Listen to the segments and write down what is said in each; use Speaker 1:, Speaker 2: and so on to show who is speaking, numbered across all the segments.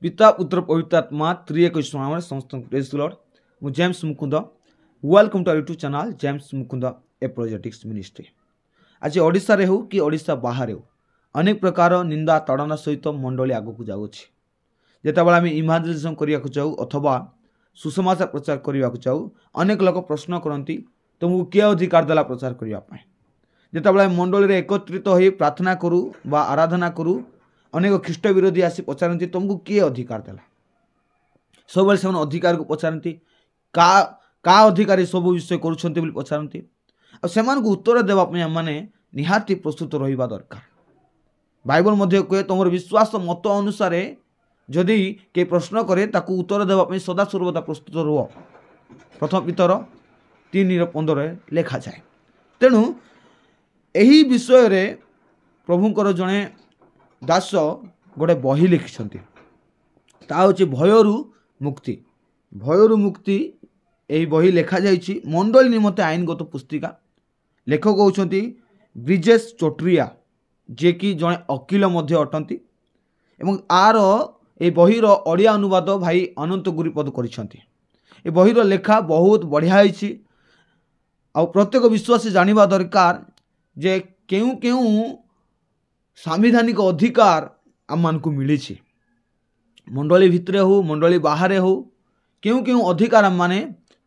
Speaker 1: पिता पुत्र पवित्र आत्मा त्रिएक ईश्वर नाम समस्त प्रेज द लॉर्ड। मु James Mukund welcome to our YouTube channel James Mukund apologetics ministry. आज ओडिशा रे हो कि ओडिशा बाहर हो अनेक प्रकार निंदा तड़ना सहित मंडली आगक जाऊँगी। जितेबाला आम इभांजेलिज्म करने जाऊ अथवा सुसमाचार प्रचार करने जाऊ अनेक लोक प्रश्न करती तुमको किए अधिकार देला प्रचार करने। जितेबाला मंडली रे एकत्रित हो प्रार्थना करूँ बा आराधना करूँ अनेक ख्रीष्ट विरोधी आसी पचारती तुमको किए अधिकार देला। सब से अधिकार को पचारती का अधिकारी सब विषय करुँच पचारती से उत्तर देवाई आम निहाती प्रस्तुत रहा दरकार। बाइबल मध्य कहे तुम विश्वास मत अनुसार जदि के प्रश्न करे ताकू उत्तर देवाई सदा सर्वदा प्रस्तुत रुह। प्रथम पितर 3:15 लिखा जाए। तेणु यही विषय रे प्रभुंकर जड़े दास गोटे बही लिखिं हूँ भयरु मुक्ति। भयरु मुक्ति यही बही लिखा जाइए मंडली निमंते आईनगत पुस्तिका। लेखक होती ब्रिजेश चोट्रिया जे कि जड़े वकील अटंती एवं आर ए बहीर ओडिया अनुवाद भाई अनंत गुरुपद कर बहीर लेखा बहुत बढ़िया आ प्रत्येक विश्वासी जानिबा दरकार जे केउ केउ सांविधानिक अधिकार आम मान को मिली। मंडली भितरे हो मंडली बाहर हो केउ केउ अधिकार आम माने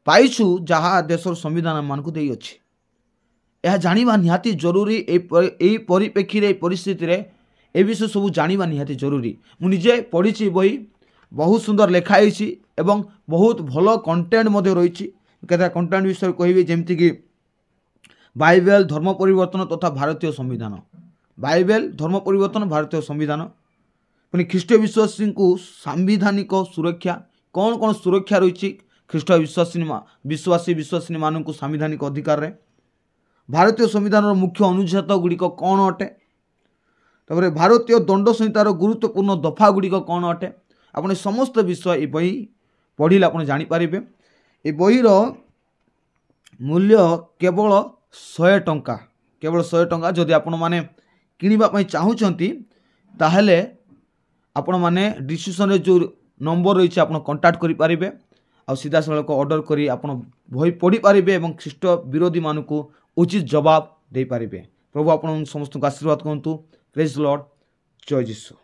Speaker 1: पाइछु जहाँ देशर संविधान आम मान को देई अछि। यह जानिबा निहाती जरूरी। ए परिप्रेक्षी रे परिस्थिति रे ए विषय सब जानिबा निहाती जरूरी। मु निजे पढ़ी बही बहुत सुंदर लिखाई एवं बहुत भल कंटेंट मध्य रही। केता कंटेंट विषय कहबी जेमति कि बाइबल धर्म परिवर्तन तथा भारतीय संविधान। बाइबल धर्म परिवर्तन भारतीय संविधान पुणी ख्रीष्ट विश्वासी को सांविधानिक सुरक्षा कौन कौन सुरक्षा रही ख्रीष्ट विश्वासी विश्वासिनी मानू सांविधानिक अधिकार रे भारतीय संविधान मुख्य अनुच्छेद गुड़िक कौन अटे तापर भारतीय दंड संहितार गुरुत्वपूर्ण दफा गुड़िक कौन अटे आपने समस्त विषय ये बही पढ़िले आप जानीपर। ये बहीर मूल्य केवल 100 टंका केवल 100 टंका। जदि आपण माने किनिबा चाहूँगी ताहले आपण माने डिस्क्रिप्शन रे जो नंबर रही आप कांटेक्ट करें आ सीधा सड़क ऑर्डर करी आपण बही पढ़ी पारे और ख्रीष्ट विरोधी मान को उचित जवाब दे पारे। प्रभु आपण समस्त आशीर्वाद करतु। Praise the Lord. जय जीसु।